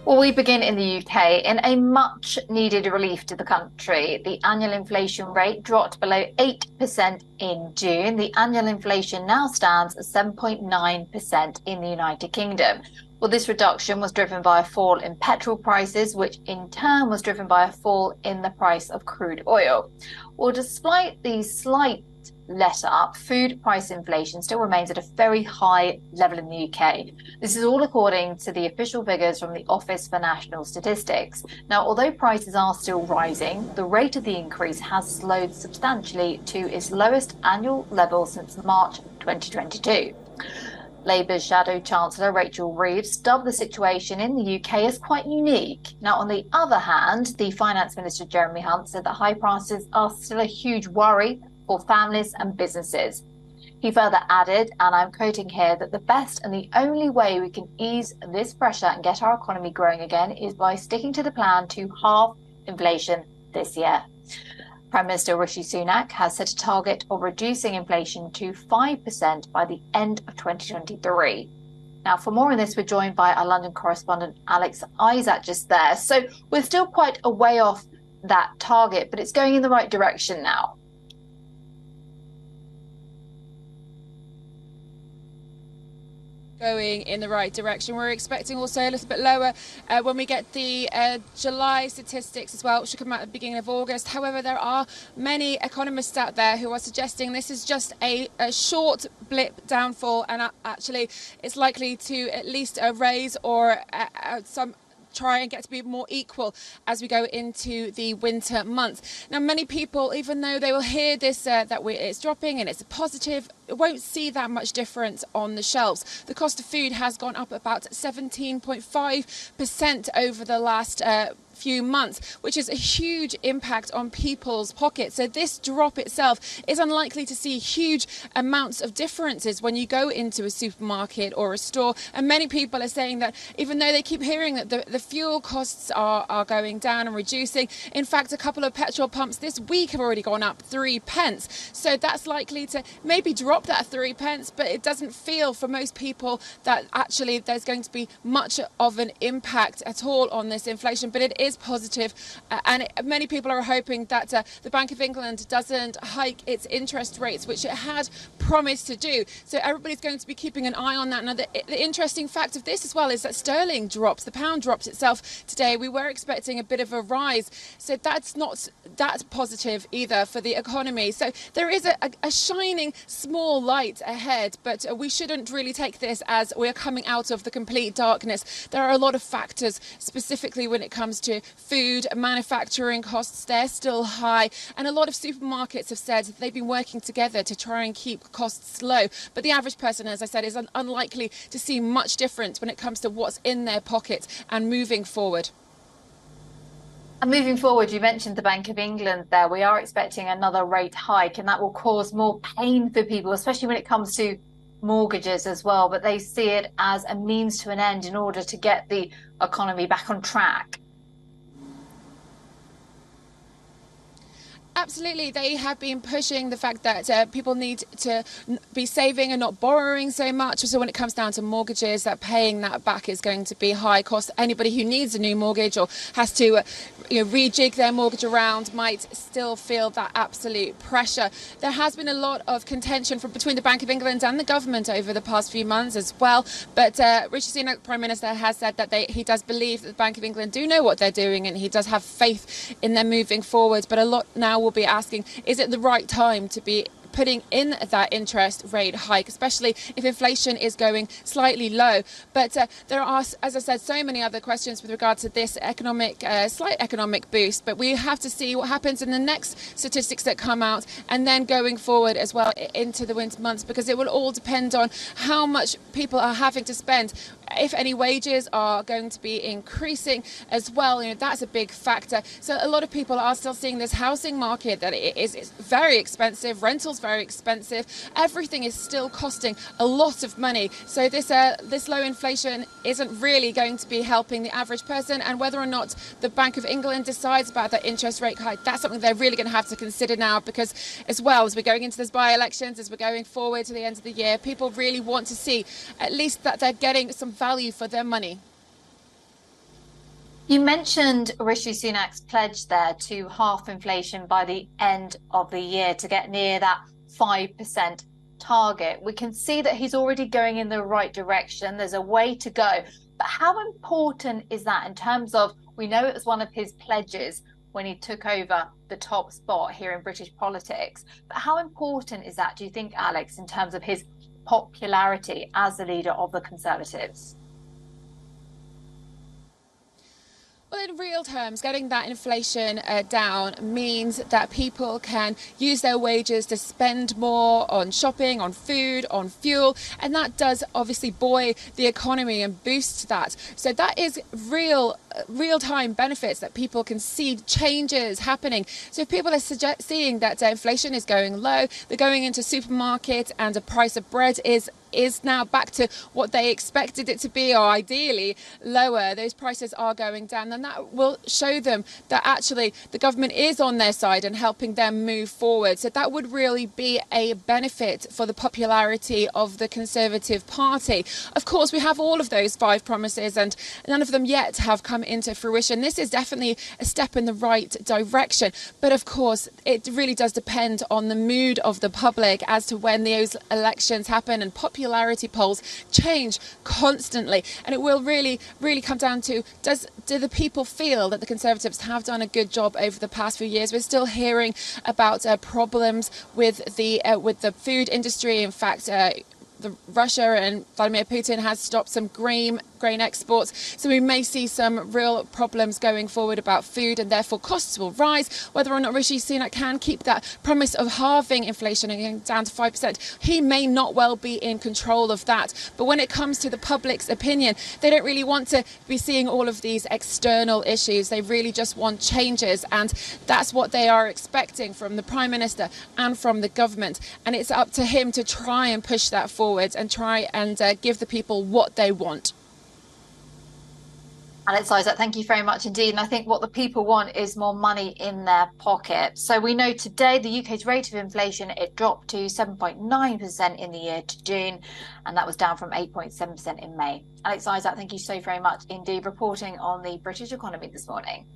Well, we begin in the UK. In a much needed relief to the country, the annual inflation rate dropped below 8% in June. The annual inflation now stands at 7.9% in the United Kingdom. Well, this reduction was driven by a fall in petrol prices, which in turn was driven by a fall in the price of crude oil. Well, despite the slight let up, food price inflation still remains at a very high level in the UK. This is all according to the official figures from the Office for National Statistics. Now, although prices are still rising, the rate of the increase has slowed substantially to its lowest annual level since March 2022. Labour's Shadow Chancellor Rachel Reeves dubbed the situation in the UK as quite unique. Now, on the other hand, the Finance Minister Jeremy Hunt said that high prices are still a huge worry for families and businesses. He further added, and I'm quoting here, that the best and the only way we can ease this pressure and get our economy growing again is by sticking to the plan to halve inflation this year. Prime Minister Rishi Sunak has set a target of reducing inflation to 5% by the end of 2023. Now, for more on this, we're joined by our London correspondent Alex Isaac just there. So we're still quite a way off that target, but it's going in the right direction now. Going in the right direction. We're expecting also a little bit lower when we get the July statistics as well, which should come out at the beginning of August. However, there are many economists out there who are suggesting this is just a short blip downfall, and actually it's likely to at least raise or try and get to be more equal as we go into the winter months. Now, many people, even though they will hear this it's dropping and it's a positive, won't see that much difference on the shelves. The cost of food has gone up about 17.5% over the last few months, which is a huge impact on people's pockets. So this drop itself is unlikely to see huge amounts of differences when you go into a supermarket or a store. And many people are saying that even though they keep hearing that the fuel costs are going down and reducing, in fact, a couple of petrol pumps this week have already gone up 3p. So that's likely to maybe drop that 3p, but it doesn't feel for most people that actually there's going to be much of an impact at all on this inflation. But it is positive, and many people are hoping that the Bank of England doesn't hike its interest rates, which it had promised to do. So everybody's going to be keeping an eye on that. Now, the interesting fact of this as well is that sterling drops. The pound dropped itself today. We were expecting a bit of a rise, so that's not that positive either for the economy. So there is a shining small light ahead, but we shouldn't really take this as we're coming out of the complete darkness. There are a lot of factors, specifically when it comes to food, manufacturing costs. They're still high, and a lot of supermarkets have said that they've been working together to try and keep costs low. But the average person, as I said, is unlikely to see much difference when it comes to what's in their pocket and moving forward. And moving forward, you mentioned the Bank of England there. We are expecting another rate hike, and that will cause more pain for people, especially when it comes to mortgages as well. But they see it as a means to an end in order to get the economy back on track. Absolutely. They have been pushing the fact that people need to be saving and not borrowing so much. So when it comes down to mortgages, that paying that back is going to be high cost. Anybody who needs a new mortgage or has to rejig their mortgage around might still feel that absolute pressure. There has been a lot of contention between the Bank of England and the government over the past few months as well. But Rishi Sunak, Prime Minister, has said that he does believe that the Bank of England do know what they're doing, and he does have faith in them moving forward. But a lot now will be asking, is it the right time to be putting in that interest rate hike, especially if inflation is going slightly low? But there are, as I said, so many other questions with regard to this slight economic boost. But we have to see what happens in the next statistics that come out, and then going forward as well into the winter months, because it will all depend on how much people are having to spend. If any wages are going to be increasing as well, that's a big factor. So a lot of people are still seeing this housing market that is very expensive, rentals very expensive, everything is still costing a lot of money. So this low inflation isn't really going to be helping the average person, and whether or not the Bank of England decides about that interest rate hike, that's something they're really going to have to consider now, because as well as we're going into those by-elections, as we're going forward to the end of the year, people really want to see at least that they're getting some value for their money. You mentioned Rishi Sunak's pledge there to halve inflation by the end of the year to get near that 5% target. We can see that he's already going in the right direction. There's a way to go. But how important is that in terms of, we know it was one of his pledges when he took over the top spot here in British politics. But how important is that, do you think, Alex, in terms of his popularity as the leader of the Conservatives? Well, in real terms, getting that inflation down means that people can use their wages to spend more on shopping, on food, on fuel, and that does obviously buoy the economy and boost that. So that is real-time benefits that people can see changes happening. So if people are seeing that inflation is going low, they're going into supermarkets and the price of bread is now back to what they expected it to be, or ideally lower, those prices are going down, and that will show them that actually the government is on their side and helping them move forward. So that would really be a benefit for the popularity of the Conservative Party. Of course, we have all of those 5 promises and none of them yet have come into fruition. This is definitely a step in the right direction, but of course it really does depend on the mood of the public as to when those elections happen, and popularity polls change constantly, and it will really come down to, do the people feel that the Conservatives have done a good job over the past few years? We're still hearing about problems with the food industry. In fact, Russia and Vladimir Putin has stopped some grain exports, so we may see some real problems going forward about food, and therefore costs will rise. Whether or not Rishi Sunak can keep that promise of halving inflation and getting down to 5%, he may not well be in control of that. But when it comes to the public's opinion, they don't really want to be seeing all of these external issues. They really just want changes, and that's what they are expecting from the Prime Minister and from the government. And it's up to him to try and push that forward and try and give the people what they want. Alex Isaac, thank you very much indeed. And I think what the people want is more money in their pocket. So we know today the UK's rate of inflation, it dropped to 7.9% in the year to June, and that was down from 8.7% in May. Alex Isaac, thank you so very much indeed, reporting on the British economy this morning.